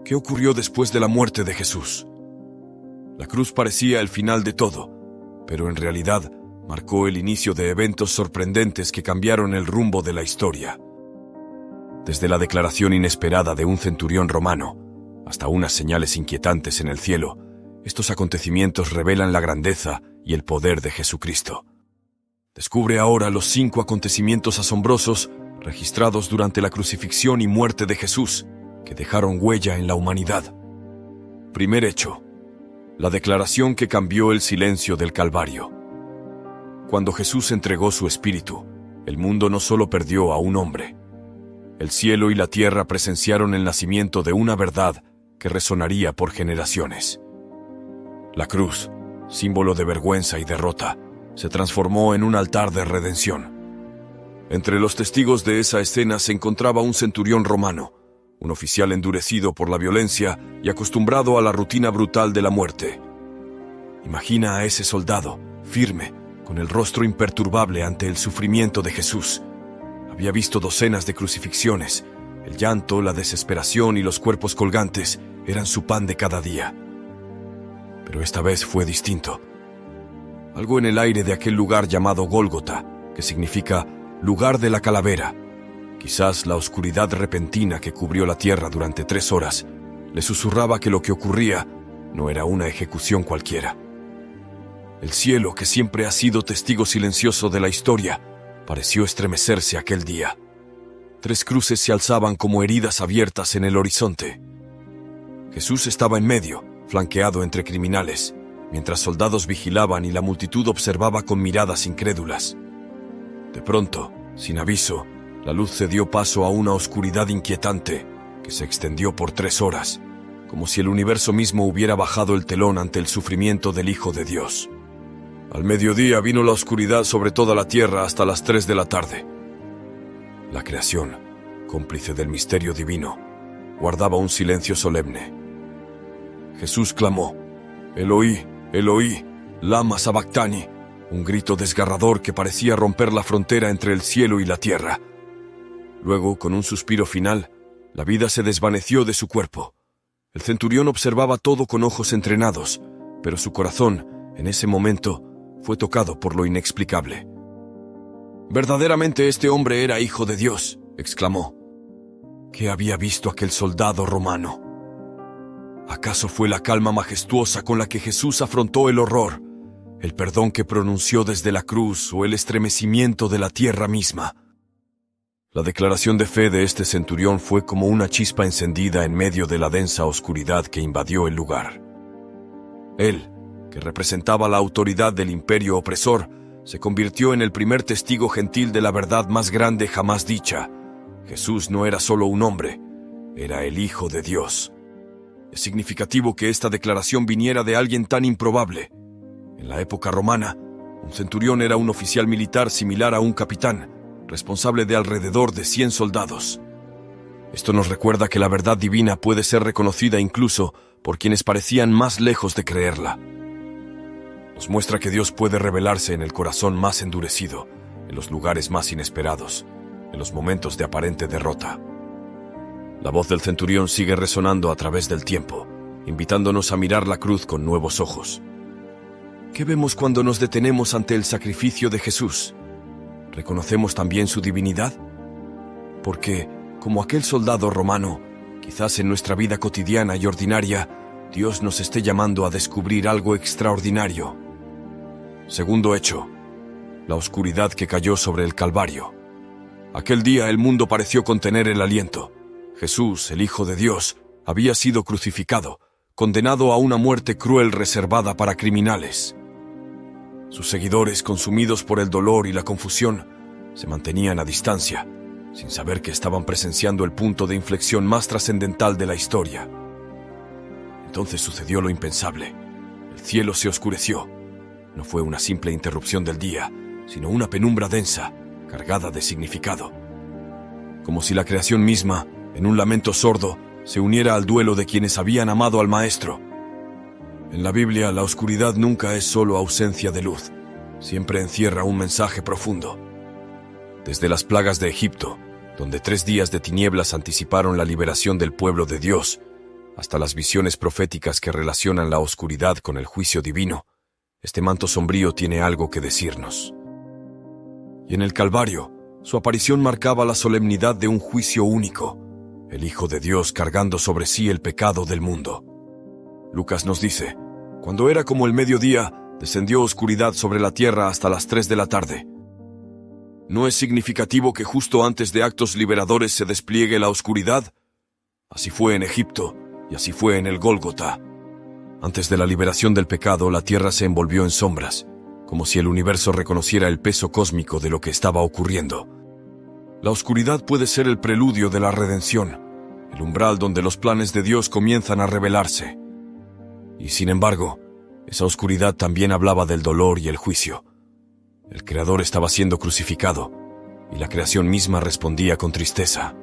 ¿Qué ocurrió después de la muerte de Jesús? La cruz parecía el final de todo, pero en realidad marcó el inicio de eventos sorprendentes que cambiaron el rumbo de la historia. Desde la declaración inesperada de un centurión romano hasta unas señales inquietantes en el cielo, estos acontecimientos revelan la grandeza y el poder de Jesucristo. Descubre ahora los 5 acontecimientos asombrosos registrados durante la crucifixión y muerte de Jesús, que dejaron huella en la humanidad. Primer hecho: la declaración que cambió el silencio del Calvario. Cuando Jesús entregó su espíritu, el mundo no solo perdió a un hombre. El cielo y la tierra presenciaron el nacimiento de una verdad que resonaría por generaciones. La cruz, símbolo de vergüenza y derrota, se transformó en un altar de redención. Entre los testigos de esa escena se encontraba un centurión romano, un oficial endurecido por la violencia y acostumbrado a la rutina brutal de la muerte. Imagina a ese soldado, firme, con el rostro imperturbable ante el sufrimiento de Jesús. Había visto docenas de crucifixiones. El llanto, la desesperación y los cuerpos colgantes eran su pan de cada día. Pero esta vez fue distinto. Algo en el aire de aquel lugar llamado Gólgota, que significa lugar de la calavera, quizás la oscuridad repentina que cubrió la tierra durante 3 horas, le susurraba que lo que ocurría no era una ejecución cualquiera. El cielo, que siempre ha sido testigo silencioso de la historia, pareció estremecerse aquel día. 3 cruces se alzaban como heridas abiertas en el horizonte. Jesús estaba en medio, flanqueado entre criminales, mientras soldados vigilaban y la multitud observaba con miradas incrédulas. De pronto, sin aviso, la luz cedió paso a una oscuridad inquietante que se extendió por 3 horas, como si el universo mismo hubiera bajado el telón ante el sufrimiento del Hijo de Dios. Al mediodía vino la oscuridad sobre toda la tierra hasta las 3 de la tarde. La creación, cómplice del misterio divino, guardaba un silencio solemne. Jesús clamó: «Eloí, Eloí, lama sabactani», un grito desgarrador que parecía romper la frontera entre el cielo y la tierra. Luego, con un suspiro final, la vida se desvaneció de su cuerpo. El centurión observaba todo con ojos entrenados, pero su corazón, en ese momento, fue tocado por lo inexplicable. «Verdaderamente este hombre era hijo de Dios», exclamó. ¿Qué había visto aquel soldado romano? ¿Acaso fue la calma majestuosa con la que Jesús afrontó el horror, el perdón que pronunció desde la cruz o el estremecimiento de la tierra misma? La declaración de fe de este centurión fue como una chispa encendida en medio de la densa oscuridad que invadió el lugar. Él, que representaba la autoridad del imperio opresor, se convirtió en el primer testigo gentil de la verdad más grande jamás dicha. Jesús no era solo un hombre, era el Hijo de Dios. Es significativo que esta declaración viniera de alguien tan improbable. En la época romana, un centurión era un oficial militar similar a un capitán, responsable de alrededor de 100 soldados. Esto nos recuerda que la verdad divina puede ser reconocida incluso por quienes parecían más lejos de creerla. Nos muestra que Dios puede revelarse en el corazón más endurecido, en los lugares más inesperados, en los momentos de aparente derrota. La voz del centurión sigue resonando a través del tiempo, invitándonos a mirar la cruz con nuevos ojos. ¿Qué vemos cuando nos detenemos ante el sacrificio de Jesús? ¿Reconocemos también su divinidad? Porque, como aquel soldado romano, quizás en nuestra vida cotidiana y ordinaria, Dios nos esté llamando a descubrir algo extraordinario. Segundo hecho: la oscuridad que cayó sobre el Calvario. Aquel día el mundo pareció contener el aliento. Jesús, el Hijo de Dios, había sido crucificado, condenado a una muerte cruel reservada para criminales. Sus seguidores, consumidos por el dolor y la confusión, se mantenían a distancia, sin saber que estaban presenciando el punto de inflexión más trascendental de la historia. Entonces sucedió lo impensable. El cielo se oscureció. No fue una simple interrupción del día, sino una penumbra densa, cargada de significado. Como si la creación misma, en un lamento sordo, se uniera al duelo de quienes habían amado al Maestro. En la Biblia, la oscuridad nunca es solo ausencia de luz, siempre encierra un mensaje profundo. Desde las plagas de Egipto, donde 3 días de tinieblas anticiparon la liberación del pueblo de Dios, hasta las visiones proféticas que relacionan la oscuridad con el juicio divino, este manto sombrío tiene algo que decirnos. Y en el Calvario, su aparición marcaba la solemnidad de un juicio único, el Hijo de Dios cargando sobre sí el pecado del mundo. Lucas nos dice: cuando era como el mediodía, descendió oscuridad sobre la tierra hasta las 3 de la tarde. ¿No es significativo que justo antes de actos liberadores se despliegue la oscuridad? Así fue en Egipto y así fue en el Gólgota. Antes de la liberación del pecado, la tierra se envolvió en sombras, como si el universo reconociera el peso cósmico de lo que estaba ocurriendo. La oscuridad puede ser el preludio de la redención, el umbral donde los planes de Dios comienzan a revelarse. Y sin embargo, esa oscuridad también hablaba del dolor y el juicio. El Creador estaba siendo crucificado, y la creación misma respondía con tristeza.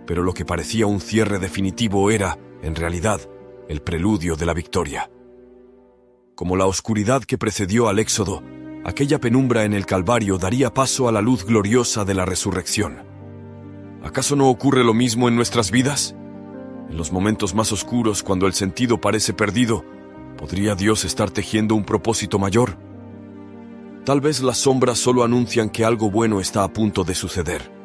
Pero lo que parecía un cierre definitivo era, en realidad, el preludio de la victoria. Como la oscuridad que precedió al Éxodo, aquella penumbra en el Calvario daría paso a la luz gloriosa de la resurrección. ¿Acaso no ocurre lo mismo en nuestras vidas? En los momentos más oscuros, cuando el sentido parece perdido, ¿podría Dios estar tejiendo un propósito mayor? Tal vez las sombras solo anuncian que algo bueno está a punto de suceder.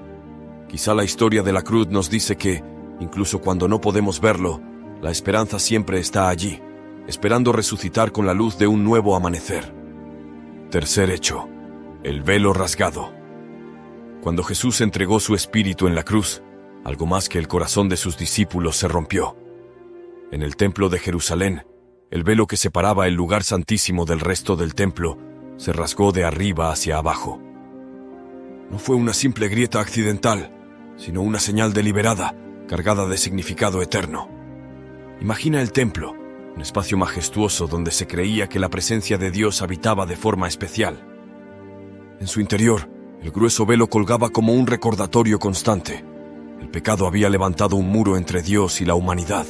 Quizá la historia de la cruz nos dice que, incluso cuando no podemos verlo, la esperanza siempre está allí, esperando resucitar con la luz de un nuevo amanecer. Tercer hecho: el velo rasgado. Cuando Jesús entregó su espíritu en la cruz, algo más que el corazón de sus discípulos se rompió. En el templo de Jerusalén, el velo que separaba el lugar santísimo del resto del templo se rasgó de arriba hacia abajo. No fue una simple grieta accidental, sino una señal deliberada, cargada de significado eterno. Imagina el templo, un espacio majestuoso donde se creía que la presencia de Dios habitaba de forma especial. En su interior, el grueso velo colgaba como un recordatorio constante. El pecado había levantado un muro entre Dios y la humanidad.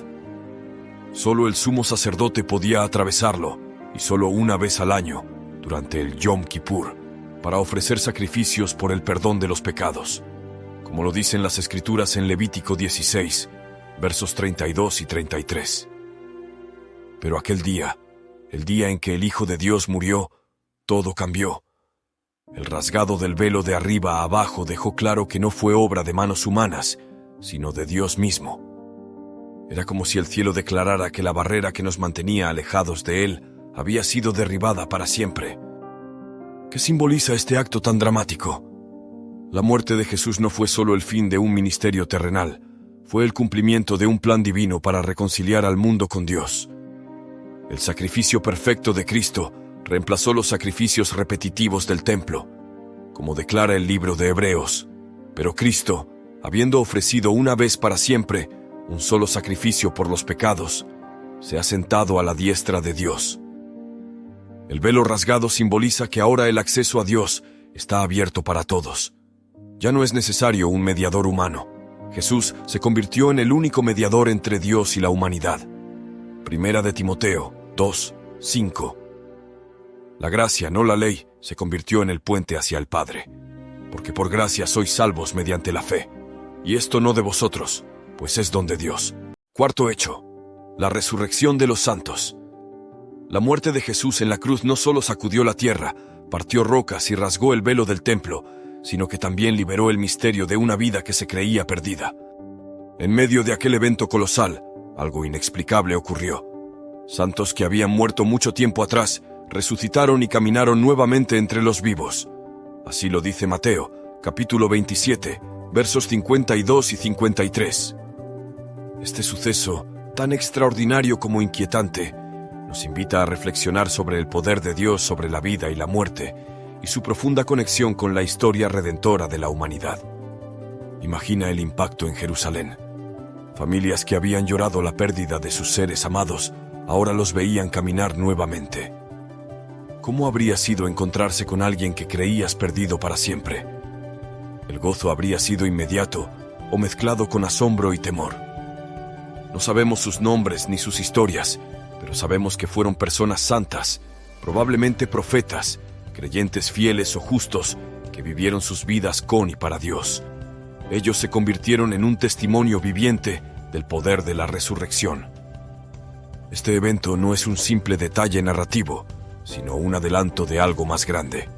Solo el sumo sacerdote podía atravesarlo, y solo una vez al año, durante el Yom Kippur, para ofrecer sacrificios por el perdón de los pecados, como lo dicen las Escrituras en Levítico 16, versos 32 y 33. Pero aquel día, el día en que el Hijo de Dios murió, todo cambió. El rasgado del velo de arriba a abajo dejó claro que no fue obra de manos humanas, sino de Dios mismo. Era como si el cielo declarara que la barrera que nos mantenía alejados de Él había sido derribada para siempre. ¿Qué simboliza este acto tan dramático? La muerte de Jesús no fue solo el fin de un ministerio terrenal, fue el cumplimiento de un plan divino para reconciliar al mundo con Dios. El sacrificio perfecto de Cristo reemplazó los sacrificios repetitivos del templo, como declara el libro de Hebreos. Pero Cristo, habiendo ofrecido una vez para siempre un solo sacrificio por los pecados, se ha sentado a la diestra de Dios. El velo rasgado simboliza que ahora el acceso a Dios está abierto para todos. Ya no es necesario un mediador humano. Jesús se convirtió en el único mediador entre Dios y la humanidad. Primera de Timoteo 2, 5. La gracia, no la ley, se convirtió en el puente hacia el Padre. Porque por gracia sois salvos mediante la fe. Y esto no de vosotros, pues es don de Dios. Cuarto hecho: la resurrección de los santos. La muerte de Jesús en la cruz no solo sacudió la tierra, partió rocas y rasgó el velo del templo, sino que también liberó el misterio de una vida que se creía perdida. En medio de aquel evento colosal, algo inexplicable ocurrió. Santos que habían muerto mucho tiempo atrás, resucitaron y caminaron nuevamente entre los vivos. Así lo dice Mateo, capítulo 27, versos 52 y 53. Este suceso, tan extraordinario como inquietante, nos invita a reflexionar sobre el poder de Dios sobre la vida y la muerte, y su profunda conexión con la historia redentora de la humanidad. Imagina el impacto en Jerusalén. Familias que habían llorado la pérdida de sus seres amados, ahora los veían caminar nuevamente. ¿Cómo habría sido encontrarse con alguien que creías perdido para siempre? El gozo habría sido inmediato o mezclado con asombro y temor. No sabemos sus nombres ni sus historias, pero sabemos que fueron personas santas, probablemente profetas, creyentes fieles o justos, que vivieron sus vidas con y para Dios. Ellos se convirtieron en un testimonio viviente del poder de la resurrección. Este evento no es un simple detalle narrativo, sino un adelanto de algo más grande.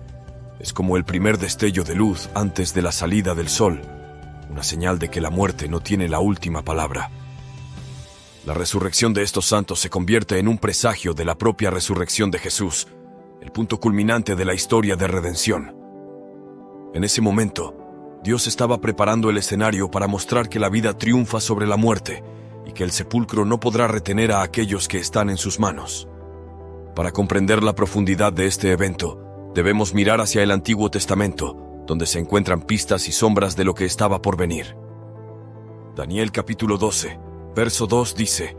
Es como el primer destello de luz antes de la salida del sol, una señal de que la muerte no tiene la última palabra. La resurrección de estos santos se convierte en un presagio de la propia resurrección de Jesús, el punto culminante de la historia de redención. En ese momento, Dios estaba preparando el escenario para mostrar que la vida triunfa sobre la muerte y que el sepulcro no podrá retener a aquellos que están en sus manos. Para comprender la profundidad de este evento, debemos mirar hacia el Antiguo Testamento, donde se encuentran pistas y sombras de lo que estaba por venir. Daniel capítulo 12, verso 2 dice: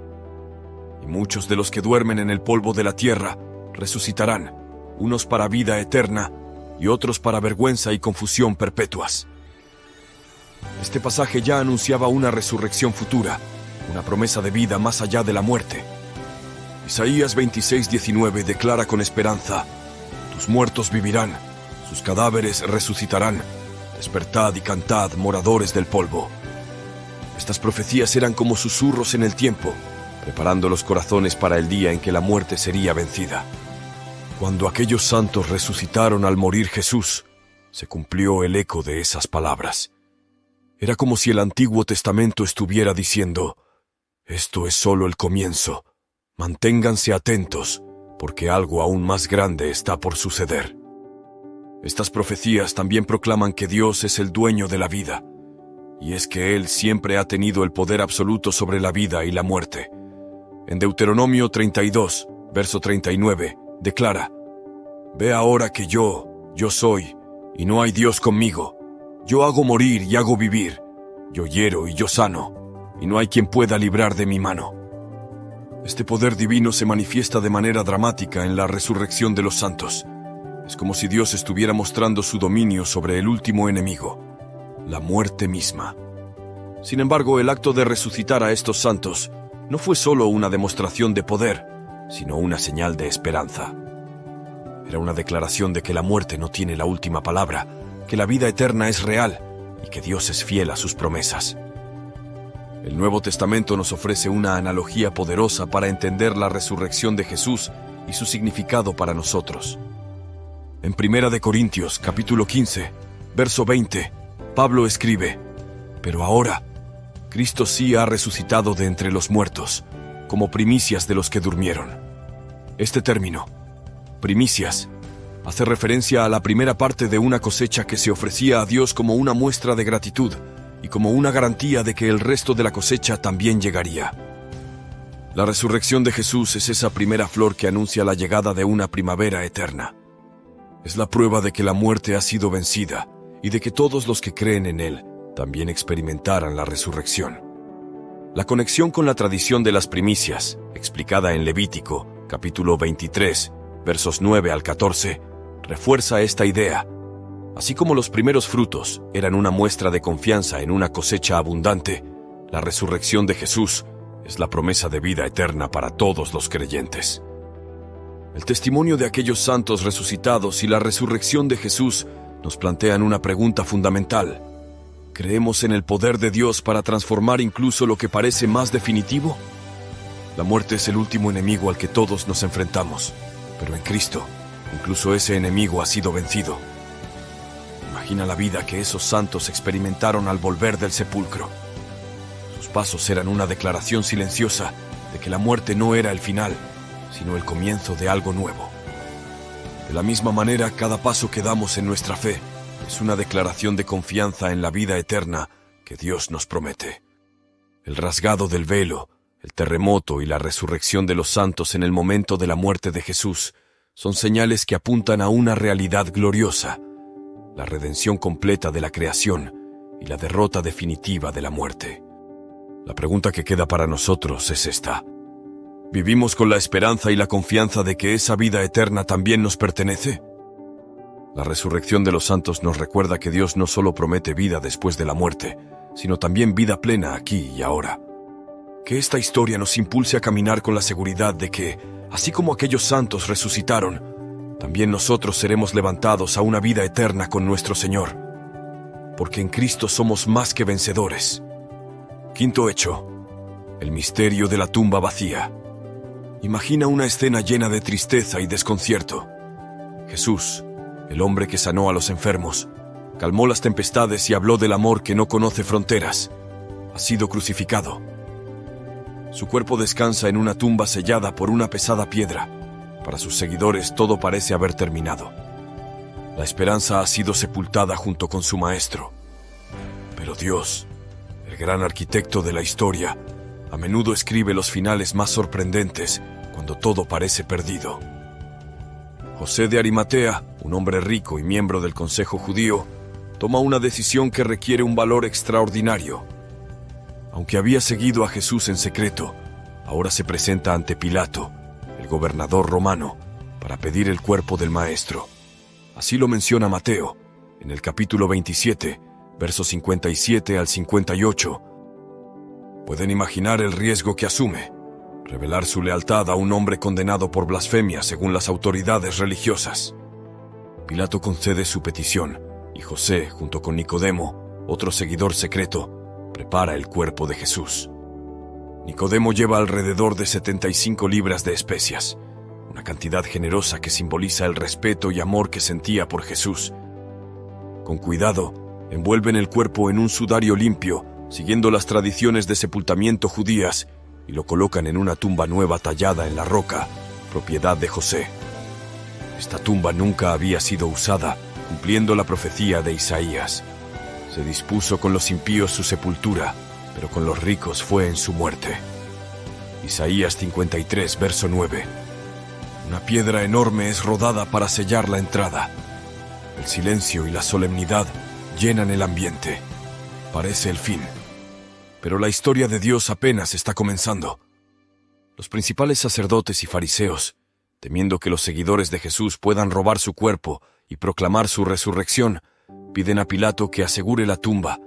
«Y muchos de los que duermen en el polvo de la tierra resucitarán, unos para vida eterna y otros para vergüenza y confusión perpetuas». Este pasaje ya anunciaba una resurrección futura, una promesa de vida más allá de la muerte. Isaías 26:19 declara con esperanza: «Tus muertos vivirán, sus cadáveres resucitarán. Despertad y cantad, moradores del polvo». Estas profecías eran como susurros en el tiempo, preparando los corazones para el día en que la muerte sería vencida. Cuando aquellos santos resucitaron al morir Jesús, se cumplió el eco de esas palabras. Era como si el Antiguo Testamento estuviera diciendo: «Esto es solo el comienzo. Manténganse atentos, porque algo aún más grande está por suceder». Estas profecías también proclaman que Dios es el dueño de la vida, y es que Él siempre ha tenido el poder absoluto sobre la vida y la muerte. En Deuteronomio 32, verso 39, declara: «Ve ahora que yo soy, y no hay Dios conmigo. Yo hago morir y hago vivir. Yo hiero y yo sano, y no hay quien pueda librar de mi mano». Este poder divino se manifiesta de manera dramática en la resurrección de los santos. Es como si Dios estuviera mostrando su dominio sobre el último enemigo, la muerte misma. Sin embargo, el acto de resucitar a estos santos no fue solo una demostración de poder, sino una señal de esperanza. Era una declaración de que la muerte no tiene la última palabra, que la vida eterna es real y que Dios es fiel a sus promesas. El Nuevo Testamento nos ofrece una analogía poderosa para entender la resurrección de Jesús y su significado para nosotros. En 1 Corintios, capítulo 15, verso 20, Pablo escribe: «Pero ahora, Cristo sí ha resucitado de entre los muertos, como primicias de los que durmieron». Este término, primicias, hace referencia a la primera parte de una cosecha que se ofrecía a Dios como una muestra de gratitud y como una garantía de que el resto de la cosecha también llegaría. La resurrección de Jesús es esa primera flor que anuncia la llegada de una primavera eterna. Es la prueba de que la muerte ha sido vencida y de que todos los que creen en Él también experimentarán la resurrección. La conexión con la tradición de las primicias, explicada en Levítico, capítulo 23, versos 9 al 14, refuerza esta idea. Así como los primeros frutos eran una muestra de confianza en una cosecha abundante, la resurrección de Jesús es la promesa de vida eterna para todos los creyentes. El testimonio de aquellos santos resucitados y la resurrección de Jesús nos plantean una pregunta fundamental. ¿Creemos en el poder de Dios para transformar incluso lo que parece más definitivo? La muerte es el último enemigo al que todos nos enfrentamos, pero en Cristo, incluso ese enemigo ha sido vencido. Imagina la vida que esos santos experimentaron al volver del sepulcro. Sus pasos eran una declaración silenciosa de que la muerte no era el final, sino el comienzo de algo nuevo. De la misma manera, cada paso que damos en nuestra fe es una declaración de confianza en la vida eterna que Dios nos promete. El rasgado del velo, el terremoto y la resurrección de los santos en el momento de la muerte de Jesús son señales que apuntan a una realidad gloriosa, la redención completa de la creación y la derrota definitiva de la muerte. La pregunta que queda para nosotros es esta: ¿vivimos con la esperanza y la confianza de que esa vida eterna también nos pertenece? La resurrección de los santos nos recuerda que Dios no solo promete vida después de la muerte, sino también vida plena aquí y ahora. Que esta historia nos impulse a caminar con la seguridad de que, así como aquellos santos resucitaron, también nosotros seremos levantados a una vida eterna con nuestro Señor. Porque en Cristo somos más que vencedores. Quinto hecho: El misterio de la tumba vacía. Imagina una escena llena de tristeza y desconcierto. Jesús, el hombre que sanó a los enfermos, calmó las tempestades y habló del amor que no conoce fronteras, ha sido crucificado. Su cuerpo descansa en una tumba sellada por una pesada piedra. Para sus seguidores todo parece haber terminado. La esperanza ha sido sepultada junto con su maestro. Pero Dios, el gran arquitecto de la historia, a menudo escribe los finales más sorprendentes cuando todo parece perdido. José de Arimatea, un hombre rico y miembro del Consejo Judío, toma una decisión que requiere un valor extraordinario. Aunque había seguido a Jesús en secreto, ahora se presenta ante Pilato, el gobernador romano, para pedir el cuerpo del maestro. Así lo menciona Mateo, en el capítulo 27, versos 57 al 58. Pueden imaginar el riesgo que asume: revelar su lealtad a un hombre condenado por blasfemia según las autoridades religiosas. Pilato concede su petición, y José, junto con Nicodemo, otro seguidor secreto, prepara el cuerpo de Jesús. Nicodemo lleva alrededor de 75 libras de especias, una cantidad generosa que simboliza el respeto y amor que sentía por Jesús. Con cuidado, envuelven el cuerpo en un sudario limpio, siguiendo las tradiciones de sepultamiento judías, y lo colocan en una tumba nueva tallada en la roca, propiedad de José. Esta tumba nunca había sido usada, cumpliendo la profecía de Isaías. Se dispuso con los impíos su sepultura, pero con los ricos fue en su muerte. Isaías 53, verso 9. Una piedra enorme es rodada para sellar la entrada. El silencio y la solemnidad llenan el ambiente. Parece el fin. Pero la historia de Dios apenas está comenzando. Los principales sacerdotes y fariseos, temiendo que los seguidores de Jesús puedan robar su cuerpo y proclamar su resurrección, piden a Pilato que asegure la tumba.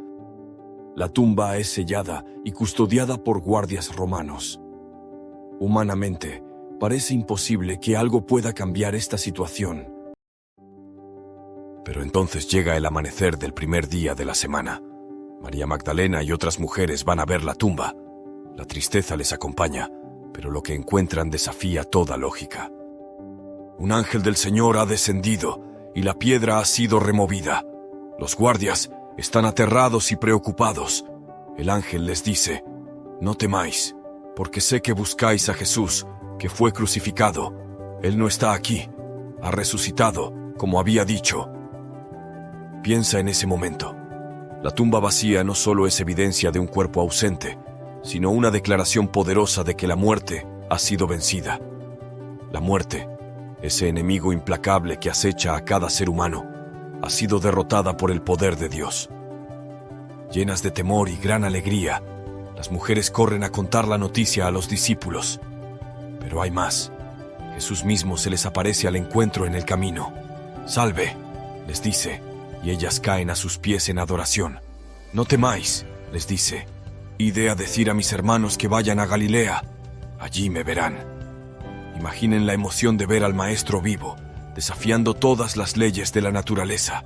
La tumba es sellada y custodiada por guardias romanos. Humanamente, parece imposible que algo pueda cambiar esta situación. Pero entonces llega el amanecer del primer día de la semana. María Magdalena y otras mujeres van a ver la tumba. La tristeza les acompaña, pero lo que encuentran desafía toda lógica. Un ángel del Señor ha descendido y la piedra ha sido removida. Los guardias están aterrados y preocupados. El ángel les dice: «No temáis, porque sé que buscáis a Jesús, que fue crucificado. Él no está aquí, ha resucitado, como había dicho». Piensa en ese momento. La tumba vacía no solo es evidencia de un cuerpo ausente, sino una declaración poderosa de que la muerte ha sido vencida. La muerte, ese enemigo implacable que acecha a cada ser humano, ha sido derrotada por el poder de Dios. Llenas de temor y gran alegría, las mujeres corren a contar la noticia a los discípulos. Pero hay más. Jesús mismo se les aparece al encuentro en el camino. «Salve», les dice, y ellas caen a sus pies en adoración. «No temáis», les dice, «id a decir a mis hermanos que vayan a Galilea. Allí me verán». Imaginen la emoción de ver al Maestro vivo, desafiando todas las leyes de la naturaleza.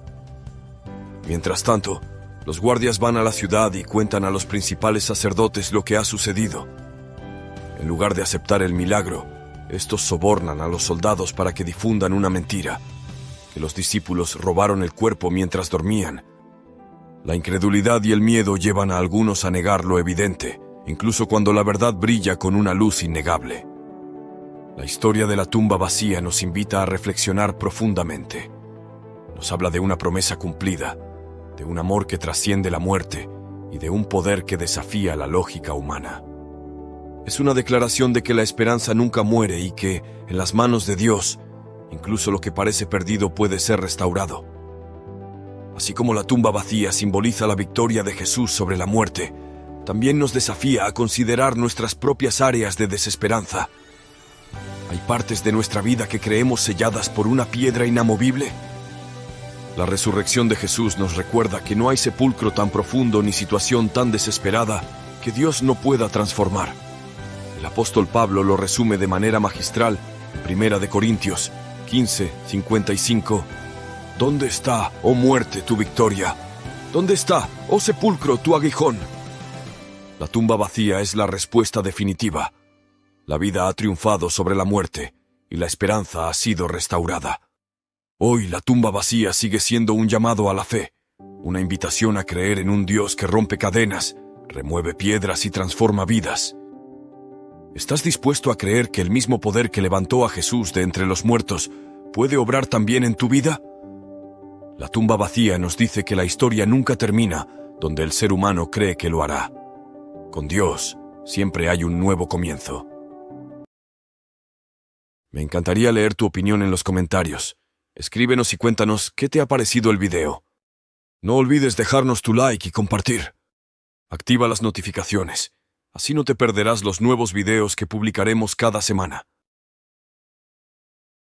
Mientras tanto, los guardias van a la ciudad y cuentan a los principales sacerdotes lo que ha sucedido. En lugar de aceptar el milagro, estos sobornan a los soldados para que difundan una mentira: que los discípulos robaron el cuerpo mientras dormían. La incredulidad y el miedo llevan a algunos a negar lo evidente, incluso cuando la verdad brilla con una luz innegable. La historia de la tumba vacía nos invita a reflexionar profundamente. Nos habla de una promesa cumplida, de un amor que trasciende la muerte y de un poder que desafía la lógica humana. Es una declaración de que la esperanza nunca muere y que, en las manos de Dios, incluso lo que parece perdido puede ser restaurado. Así como la tumba vacía simboliza la victoria de Jesús sobre la muerte, también nos desafía a considerar nuestras propias áreas de desesperanza. ¿Hay partes de nuestra vida que creemos selladas por una piedra inamovible? La resurrección de Jesús nos recuerda que no hay sepulcro tan profundo ni situación tan desesperada que Dios no pueda transformar. El apóstol Pablo lo resume de manera magistral en 1 Corintios 15:55. ¿Dónde está, oh muerte, tu victoria? ¿Dónde está, oh sepulcro, tu aguijón? La tumba vacía es la respuesta definitiva. La vida ha triunfado sobre la muerte y la esperanza ha sido restaurada. Hoy la tumba vacía sigue siendo un llamado a la fe, una invitación a creer en un Dios que rompe cadenas, remueve piedras y transforma vidas. ¿Estás dispuesto a creer que el mismo poder que levantó a Jesús de entre los muertos puede obrar también en tu vida? La tumba vacía nos dice que la historia nunca termina donde el ser humano cree que lo hará. Con Dios siempre hay un nuevo comienzo. Me encantaría leer tu opinión en los comentarios. Escríbenos y cuéntanos qué te ha parecido el video. No olvides dejarnos tu like y compartir. Activa las notificaciones. Así no te perderás los nuevos videos que publicaremos cada semana.